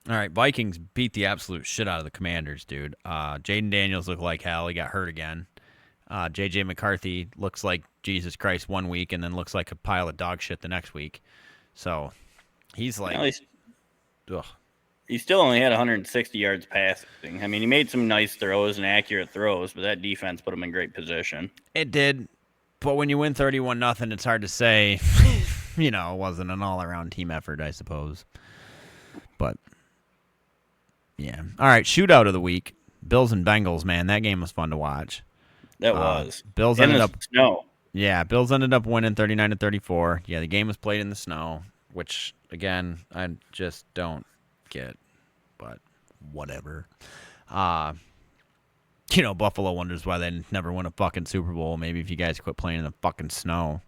All right, Vikings beat the absolute shit out of the Commanders, dude. Jaden Daniels looked like hell. He got hurt again. J.J. McCarthy looks like Jesus Christ one week and then looks like a pile of dog shit the next week. So he's like... Well, he still only had 160 yards passing. I mean, he made some nice throws and accurate throws, but that defense put him in great position. It did. But when you win 31-0, it's hard to say, it wasn't an all-around team effort, I suppose. But... yeah. All right, shootout of the week. Bills and Bengals, man. That game was fun to watch. That was. Bills in ended the up snow. Yeah, Bills ended up winning 39-34. Yeah, the game was played in the snow, which again, I just don't get, but whatever. Buffalo wonders why they never win a fucking Super Bowl. Maybe if you guys quit playing in the fucking snow,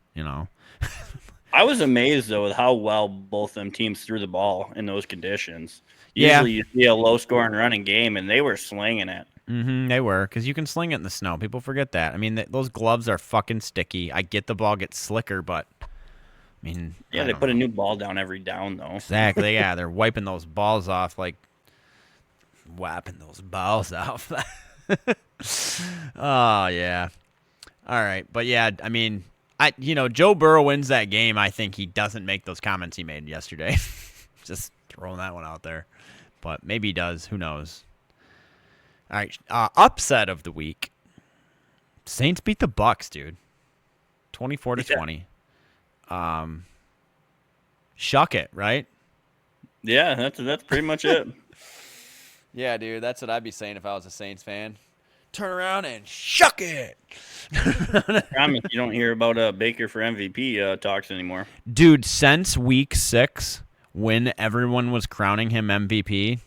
I was amazed, though, with how well both them teams threw the ball in those conditions. Yeah. Usually you see a low-scoring running game, and they were slinging it. Mm-hmm, they were, because you can sling it in the snow. People forget that. I mean, those gloves are fucking sticky. I get the ball gets slicker, but, I mean... yeah, they put a new ball down every down, though. Exactly, yeah. They're wiping those balls off, like, wiping those balls off. Oh, yeah. All right, but, yeah, I mean... Joe Burrow wins that game. I think he doesn't make those comments he made yesterday. Just throwing that one out there. But maybe he does. Who knows? All right. Upset of the week. Saints beat the Bucs, dude. 24-20. Shuck it, right? Yeah, that's pretty much it. Yeah, dude. That's what I'd be saying if I was a Saints fan. Turn around and shuck it. I promise you don't hear about Baker for MVP talks anymore. Dude, since week 6, when everyone was crowning him MVP,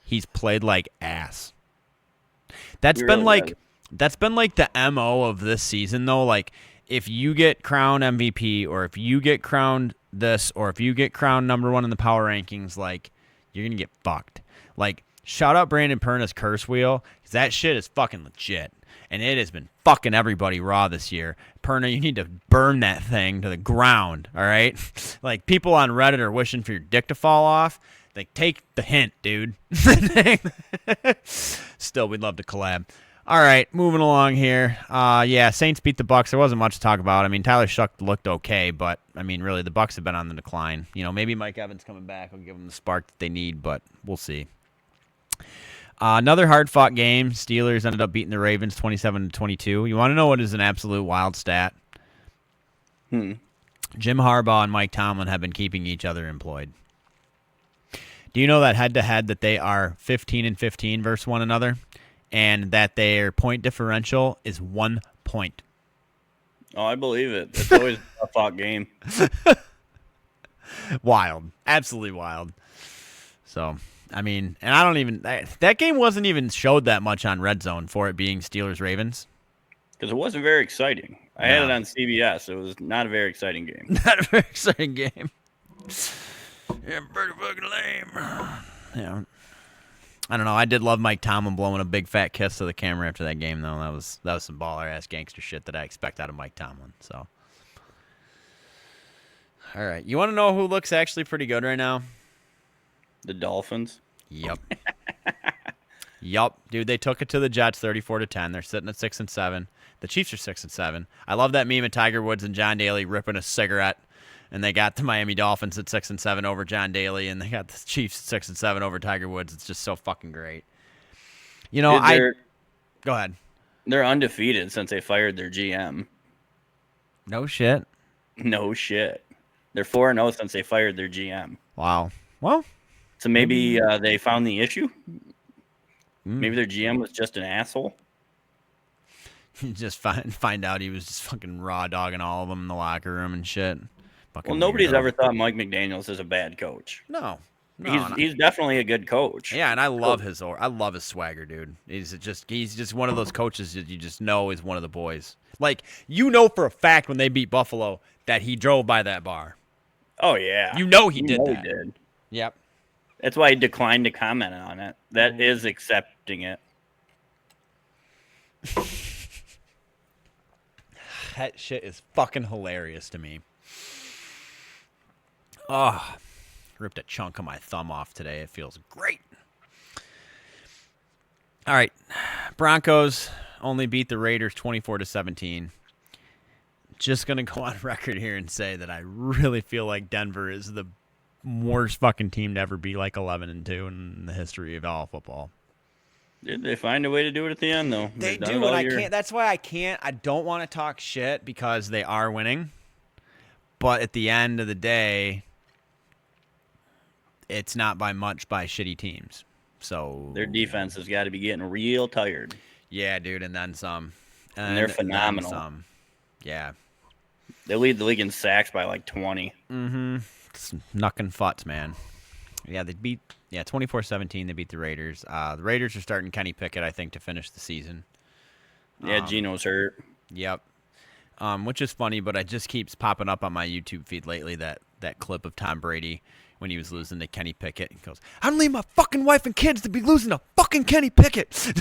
he's played like ass. That's been like the MO of this season, though. Like, if you get crowned MVP or if you get crowned this or if you get crowned number one in the power rankings, like, you're going to get fucked. Like, shout out Brandon Perna's curse wheel, because that shit is fucking legit. And it has been fucking everybody raw this year. Perna, you need to burn that thing to the ground, all right? Like, people on Reddit are wishing for your dick to fall off. Like, take the hint, dude. Still, we'd love to collab. All right, moving along here. Yeah, Saints beat the Bucks. There wasn't much to talk about. I mean, Tyler Shuck looked okay, but, I mean, really, the Bucks have been on the decline. You know, maybe Mike Evans coming back will give them the spark that they need, but we'll see. Another hard-fought game. Steelers ended up beating the Ravens 27-22. You want to know what is an absolute wild stat? Jim Harbaugh and Mike Tomlin have been keeping each other employed. Do you know that head-to-head that they are 15-15 versus one another, and that their point differential is 1 point? Oh, I believe it. It's always a fought game. Wild. Absolutely wild. So, I mean, and I don't even... That game wasn't even showed that much on Red Zone for it being Steelers-Ravens. Because it wasn't very exciting. I had it on CBS. It was not a very exciting game. Not a very exciting game. Yeah, pretty fucking lame. Yeah. I don't know. I did love Mike Tomlin blowing a big fat kiss to the camera after that game, though. That was some baller-ass gangster shit that I expect out of Mike Tomlin. So, all right. You want to know who looks actually pretty good right now? The Dolphins? Yep. Yup. Dude, they took it to the Jets 34-10. They're sitting at 6-7. The Chiefs are 6-7. I love that meme of Tiger Woods and John Daly ripping a cigarette. And they got the Miami Dolphins at 6-7 over John Daly, and they got the Chiefs at 6-7 over Tiger Woods. It's just so fucking great. You know, go ahead. They're undefeated since they fired their GM. No shit. No shit. They're 4-0 since they fired their GM. Wow. Well, so maybe they found the issue. Maybe their GM was just an asshole. You just find out he was just fucking raw dogging all of them in the locker room and shit. Well, nobody's ever thought Mike McDaniels is a bad coach. No. He's definitely a good coach. Yeah, and I love his swagger, dude. He's just one of those coaches that you just know is one of the boys. Like, you know for a fact when they beat Buffalo that he drove by that bar. Oh yeah. You know he did that. He did. Yep. That's why he declined to comment on it. That is accepting it. That shit is fucking hilarious to me. Oh, ripped a chunk of my thumb off today. It feels great. All right. Broncos only beat the Raiders 24-17. Just going to go on record here and say that I really feel like Denver is the worst fucking team to ever be like 11-2 in the history of all football. Did they find a way to do it at the end, though? They do, and I can't. That's why I can't. I don't want to talk shit because they are winning. But at the end of the day, it's not by much by shitty teams. So their defense has got to be getting real tired. Yeah, dude, and then some. And they're phenomenal. Yeah. They lead the league in sacks by like 20. Mm-hmm. It's knucking futs, man. Yeah, they beat 24-17. They beat the Raiders. The Raiders are starting Kenny Pickett, I think, to finish the season. Yeah, Geno's hurt. Yep. Which is funny, but it just keeps popping up on my YouTube feed lately, that clip of Tom Brady when he was losing to Kenny Pickett. He goes, I don't leave my fucking wife and kids to be losing to fucking Kenny Pickett.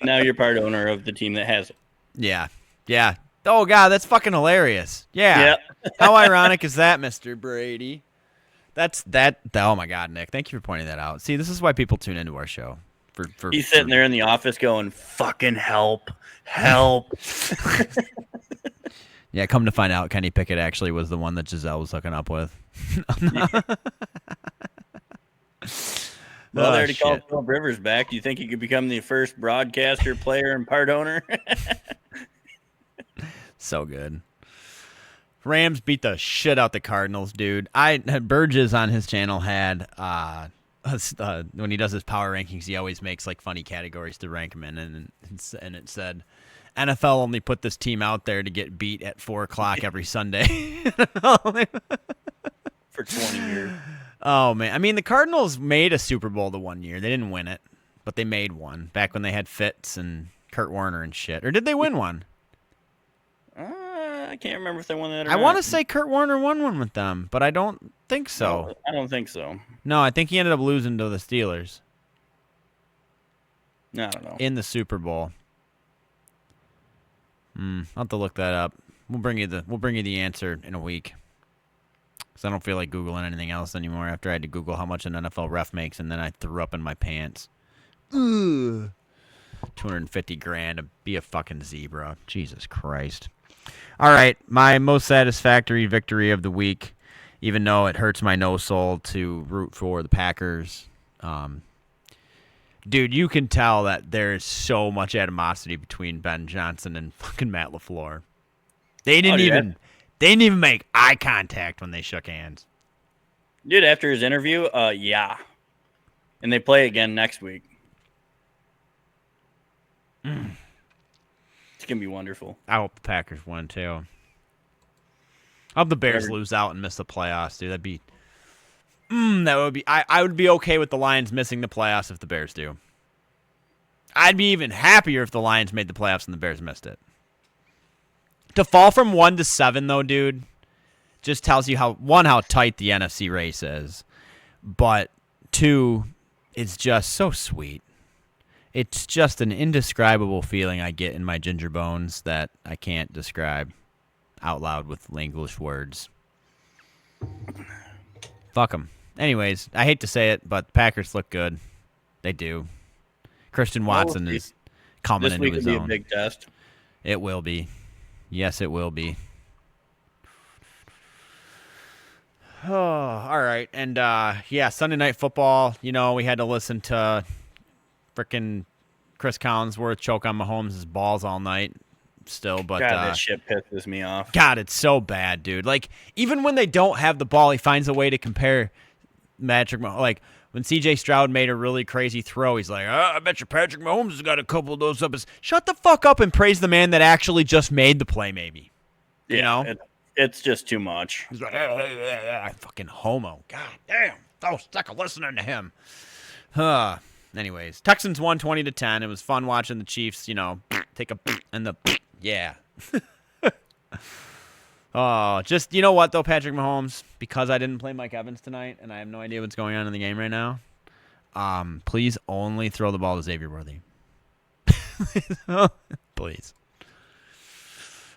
Now you're part owner of the team that has it. Yeah. Yeah. Oh, God, that's fucking hilarious. Yeah. Yep. How ironic is that, Mr. Brady? Oh, my God, Nick. Thank you for pointing that out. See, this is why people tune into our show. He's sitting there in the office going, fucking help. Yeah, come to find out, Kenny Pickett actually was the one that Giselle was hooking up with. Well, they already called Phil Rivers back. Do you think he could become the first broadcaster, player, and part owner? So good. Rams beat the shit out the Cardinals, dude. Burgess on his channel had when he does his power rankings, he always makes like funny categories to rank them in, and it said NFL only put this team out there to get beat at 4:00 every Sunday for 20 years. Oh man, I mean the Cardinals made a Super Bowl the one year. They didn't win it, but they made one back when they had Fitz and Kurt Warner and shit. Or did they win one? I can't remember if they won that or I not. want to say Kurt Warner won one with them, but I don't think so. No, I don't think so. No, I think he ended up losing to the Steelers. I don't know. In the Super Bowl. I'll have to look that up. We'll bring you the answer in a week. Because I don't feel like Googling anything else anymore after I had to Google how much an NFL ref makes, and then I threw up in my pants. Ugh. $250,000 to be a fucking zebra. Jesus Christ. All right, my most satisfactory victory of the week, even though it hurts my no soul to root for the Packers. Dude, you can tell that there is so much animosity between Ben Johnson and fucking Matt LaFleur. They didn't even make eye contact when they shook hands. Dude, after his interview, yeah. And they play again next week. It's going to be wonderful. I hope the Packers win, too. I hope the Bears lose out and miss the playoffs, dude. That'd be... that would be... I would be okay with the Lions missing the playoffs if the Bears do. I'd be even happier if the Lions made the playoffs and the Bears missed it. To fall from 1 to 7, though, dude, just tells you how tight the NFC race is. But 2, it's just so sweet. It's just an indescribable feeling I get in my ginger bones that I can't describe out loud with English words. Fuck them. Anyways, I hate to say it, but the Packers look good. They do. Christian Watson is coming into his own. This week will be a big test. It will be. Yes, it will be. Oh, all right. And, Sunday Night Football, we had to listen to frickin' Chris Collinsworth choke on Mahomes' balls all night still. But God, that shit pisses me off. God, it's so bad, dude. Like, even when they don't have the ball, he finds a way to compare Patrick Mahomes. Like, when C.J. Stroud made a really crazy throw, he's like, I bet you Patrick Mahomes has got a couple of those up his... Shut the fuck up and praise the man that actually just made the play, maybe. Yeah, it's just too much. He's like, fucking homo. God damn. I was sick of listening to him. Anyways, Texans won 20-10. It was fun watching the Chiefs, take a and the yeah. Oh, just you know what though, Patrick Mahomes, because I didn't play Mike Evans tonight and I have no idea what's going on in the game right now. Please only throw the ball to Xavier Worthy. Please.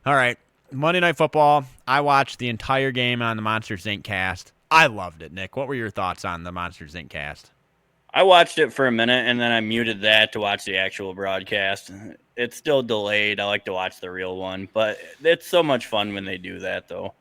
All right. Monday Night Football. I watched the entire game on the Monsters Inc. cast. I loved it, Nick. What were your thoughts on the Monsters Inc. cast? I watched it for a minute, and then I muted that to watch the actual broadcast. It's still delayed. I like to watch the real one, but it's so much fun when they do that, though.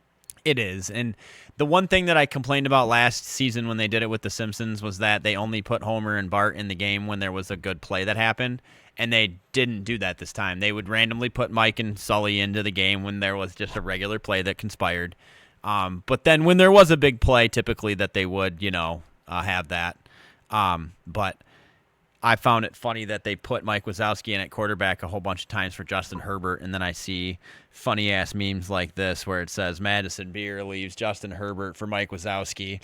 It is, and the one thing that I complained about last season when they did it with The Simpsons was that they only put Homer and Bart in the game when there was a good play that happened, and they didn't do that this time. They would randomly put Mike and Sully into the game when there was just a regular play that conspired. But then when there was a big play, typically that they would, have that. But I found it funny that they put Mike Wazowski in at quarterback a whole bunch of times for Justin Herbert, and then I see funny-ass memes like this where it says Madison Beer leaves Justin Herbert for Mike Wazowski.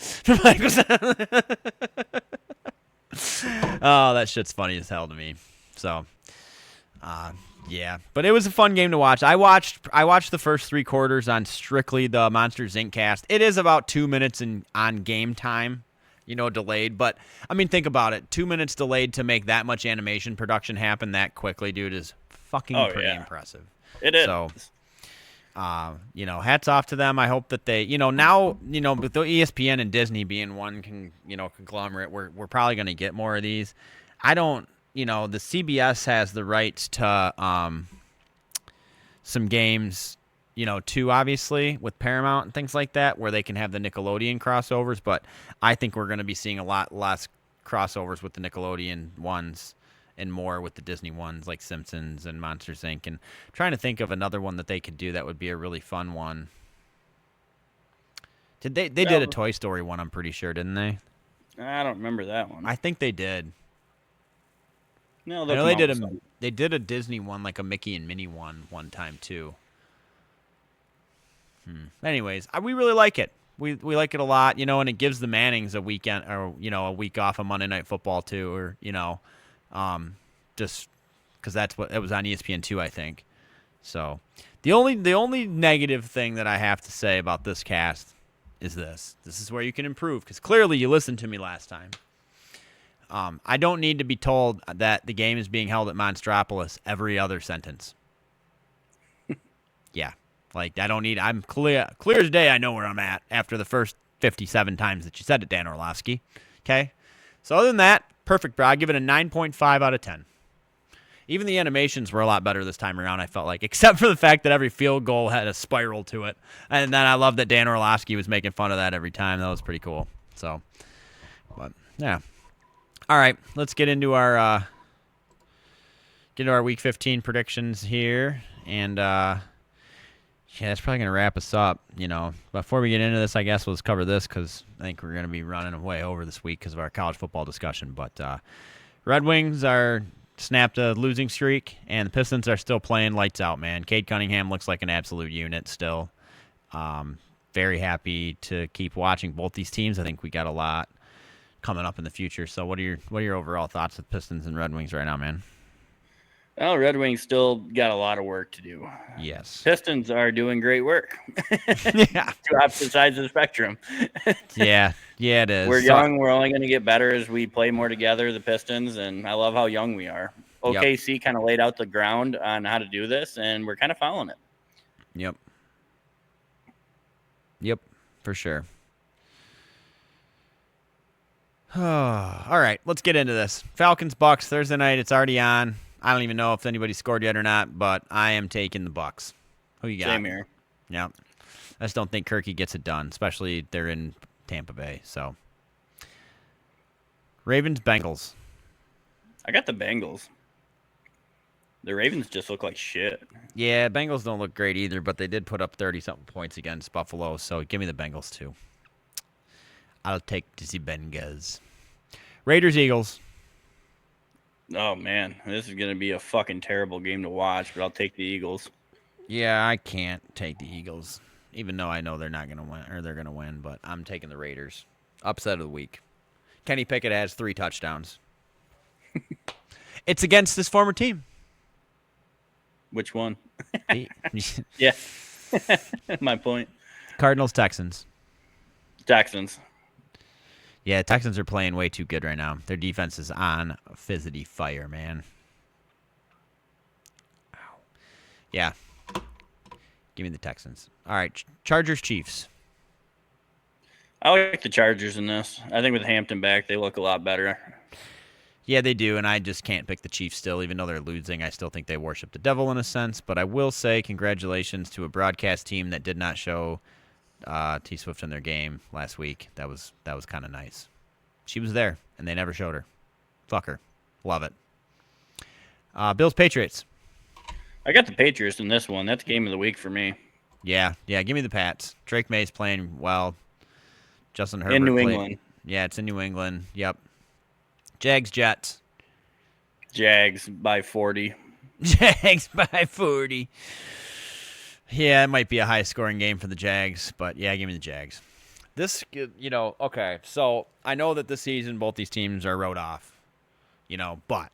Oh, that shit's funny as hell to me. So, yeah. But it was a fun game to watch. I watched the first 3 quarters on strictly the Monsters Inc. cast. It is about 2 minutes on game time. Delayed. But, I mean, think about it. 2 minutes delayed to make that much animation production happen that quickly, dude, is fucking pretty impressive. It is. So, hats off to them. I hope that they, now, with the ESPN and Disney being one conglomerate, we're probably going to get more of these. I don't, the CBS has the rights to some games, too, obviously, with Paramount and things like that, where they can have the Nickelodeon crossovers. But I think we're going to be seeing a lot less crossovers with the Nickelodeon ones and more with the Disney ones, like Simpsons and Monsters, Inc. And I'm trying to think of another one that they could do that would be a really fun one. They did a Toy Story one, I'm pretty sure, didn't they? I don't remember that one. I think they did. No, I know they did a Disney one, like a Mickey and Minnie one time, too. Anyways, we really like it. We like it a lot, and it gives the Mannings a weekend or a week off of Monday Night Football too, or just because that's what it was on ESPN2, I think. So The only negative thing that I have to say about this cast is this. This is where you can improve, because clearly you listened to me last time. I don't need to be told that the game is being held at Monstropolis every other sentence. Yeah. Like, I don't need... I'm clear as day. I know where I'm at after the first 57 times that you said it, Dan Orlovsky. Okay? So other than that, perfect, bro. I give it a 9.5 out of 10. Even the animations were a lot better this time around, I felt like, except for the fact that every field goal had a spiral to it. And then I love that Dan Orlovsky was making fun of that every time. That was pretty cool. So, but, yeah. All right, let's get into our Week 15 predictions here. And, yeah, that's probably going to wrap us up. You know, before we get into this, I guess we'll just cover this because I think we're going to be running way over this week because of our college football discussion. But Red Wings are snapped a losing streak, and the Pistons are still playing lights out, man. Cade Cunningham looks like an absolute unit still. Very happy to keep watching both these teams. I think we got a lot coming up in the future. So what are your overall thoughts with Pistons and Red Wings right now, man? Well, Red Wings still got a lot of work to do. Yes. Pistons are doing great work. Yeah. Two opposite sides of the spectrum. Yeah, it is. We're young. We're only going to get better as we play more together, the Pistons, and I love how young we are. OKC kind of laid out the ground on how to do this, and we're kind of following it. Yep, for sure. All right, let's get into this. Falcons-Bucks, Thursday night. It's already on. I don't even know if anybody scored yet or not, but I am taking the Bucks. Who you got? Same here. Yeah. I just don't think Kirky gets it done, especially they're in Tampa Bay. So, Ravens-Bengals. I got the Bengals. The Ravens just look like shit. Yeah, Bengals don't look great either, but they did put up 30-something points against Buffalo, so give me the Bengals too. I'll take the Bengals. Raiders-Eagles. Oh, man. This is going to be a fucking terrible game to watch, but I'll take the Eagles. Yeah, I can't take the Eagles, even though I know they're not going to win, or they're going to win, but I'm taking the Raiders. Upset of the week. Kenny Pickett has 3 touchdowns. It's against this former team. Which one? Yeah. My point. Cardinals-Texans. Texans. Yeah, Texans are playing way too good right now. Their defense is on fizzity fire, man. Ow. Yeah. Give me the Texans. All right, Chargers-Chiefs. I like the Chargers in this. I think with Hampton back, they look a lot better. Yeah, they do, and I just can't pick the Chiefs still. Even though they're losing, I still think they worship the devil in a sense. But I will say congratulations to a broadcast team that did not show T Swift in their game last week. That was kind of nice. She was there, and they never showed her. Fuck her. Love it. Bills Patriots. I got the Patriots in this one. That's game of the week for me. Yeah. Give me the Pats. Drake May's playing well. Justin Herbert in New England. Yeah, it's in New England. Yep. Jags Jets. Jags by 40. Jags by 40. Yeah, it might be a high-scoring game for the Jags, but yeah, give me the Jags. This, okay, so I know that this season both these teams are wrote off, but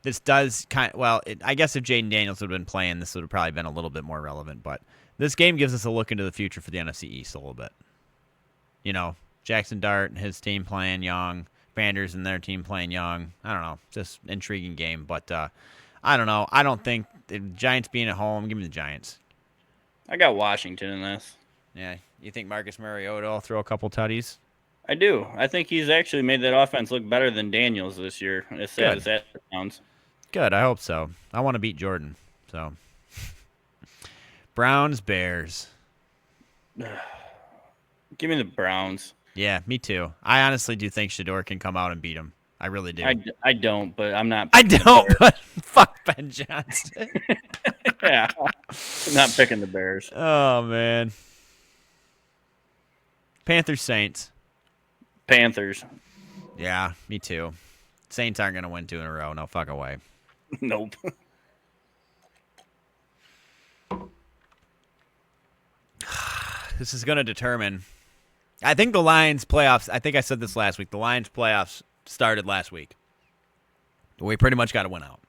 this does I guess if Jaden Daniels would have been playing, this would have probably been a little bit more relevant, but this game gives us a look into the future for the NFC East a little bit. Jackson Dart and his team playing young, Vanders and their team playing young. I don't know, just intriguing game, but I don't know. I don't think the Giants being at home, give me the Giants. I got Washington in this. Yeah, you think Marcus Mariota will throw a couple tutties? I do. I think he's actually made that offense look better than Daniels this year. As sad as that sounds. Good, I hope so. I want to beat Jordan. So, Browns, Bears. Give me the Browns. Yeah, me too. I honestly do think Shador can come out and beat him. I really do. I don't, but I'm not. I don't, but fuck Ben Johnson. Yeah, I'm not picking the Bears. Oh, man. Panthers, Saints. Panthers. Yeah, me too. Saints aren't going to win 2 in a row. No fucking way. Nope. This is going to determine. I think the Lions playoffs, I think I said this last week, the Lions playoffs started last week. We pretty much got to win out.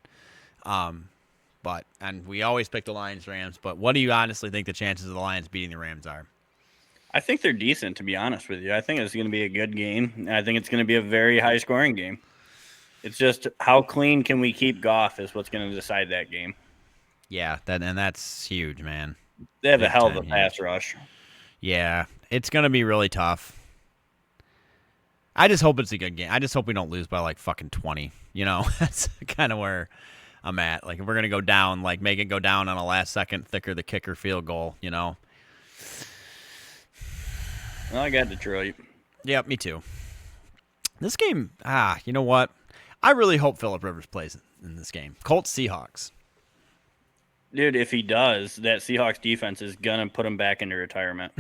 And we always pick the Lions-Rams, but what do you honestly think the chances of the Lions beating the Rams are? I think they're decent, to be honest with you. I think it's going to be a good game, and I think it's going to be a very high-scoring game. It's just how clean can we keep Goff is what's going to decide that game. Yeah, that's huge, man. They have a hell of a pass rush. Yeah, it's going to be really tough. I just hope it's a good game. I just hope we don't lose by like fucking 20. You know, that's kind of where I'm at. Like, if we're going to go down, like, make it go down on a last-second thicker the kicker field goal, you know? Well, I got Detroit. Yep, me too. This game, you know what? I really hope Phillip Rivers plays in this game. Colts, Seahawks. Dude, if he does, that Seahawks defense is going to put him back into retirement.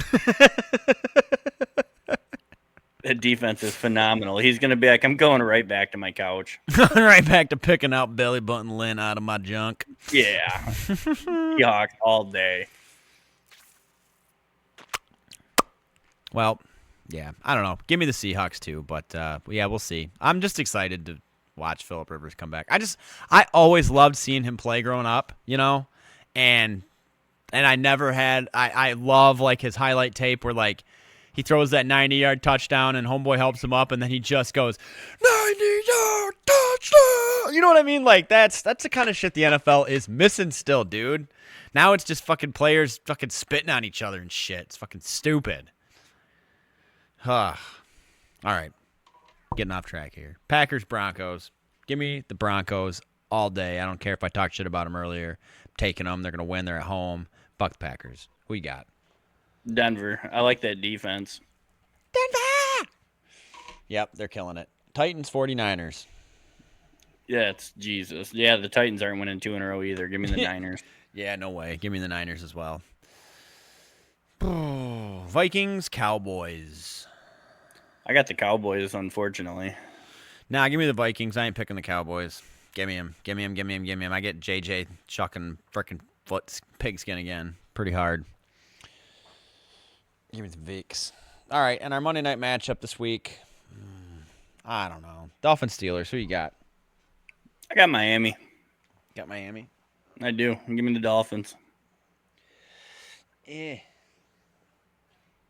That defense is phenomenal. He's going to be like, I'm going right back to my couch. Right back to picking out belly button lint out of my junk. Yeah. Seahawks all day. Well, yeah, I don't know. Give me the Seahawks too, but yeah, we'll see. I'm just excited to watch Phillip Rivers come back. I always loved seeing him play growing up, you know, and I never had. I love like his highlight tape where like he throws that 90-yard touchdown and homeboy helps him up, and then he just goes 90-yard touchdown. You know what I mean? Like that's the kind of shit the NFL is missing still, dude. Now it's just fucking players fucking spitting on each other and shit. It's fucking stupid. All right. Getting off track here. Packers, Broncos. Give me the Broncos all day. I don't care if I talked shit about them earlier. I'm taking them. They're going to win. They're at home. Buck the Packers. Who you got? Denver. I like that defense. Denver! Yep, they're killing it. Titans, 49ers. Yeah, it's Jesus. Yeah, the Titans aren't winning 2 in a row either. Give me the Niners. Yeah, no way. Give me the Niners as well. Vikings, Cowboys. I got the Cowboys, unfortunately. Nah, give me the Vikings. I ain't picking the Cowboys. Give me him. Give me him. Give me him. Give me him. I get JJ chucking frickin' pigskin again. Pretty hard. Give me the Vikes. All right, and our Monday night matchup this week. I don't know. Dolphins, Steelers. Who you got? I got Miami. Got Miami? I do. Give me the Dolphins. Yeah,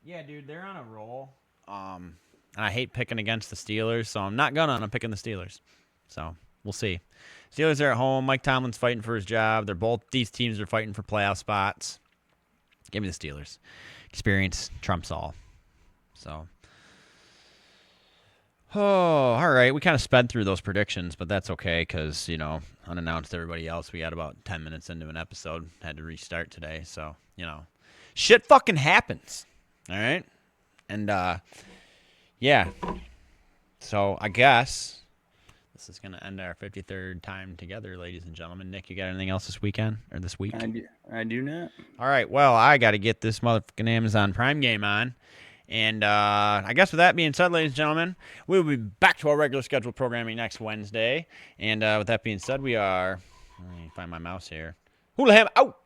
dude, they're on a roll. And I hate picking against the Steelers, so I'm not gonna. I'm picking the Steelers. So we'll see. Steelers are at home. Mike Tomlin's fighting for his job. These teams are fighting for playoff spots. Give me the Steelers. Experience trumps all. So, all right. We kind of sped through those predictions, but that's okay because, you know, unannounced everybody else. We got about 10 minutes into an episode. Had to restart today. So, you know, shit fucking happens. All right. And, yeah. So I guess this is going to end our 53rd time together, ladies and gentlemen. Nick, you got anything else this weekend or this week? I do not. All right. Well, I got to get this motherfucking Amazon Prime game on. And I guess with that being said, ladies and gentlemen, we'll be back to our regular scheduled programming next Wednesday. And with that being said, we are... Let me find my mouse here. Hulaham out!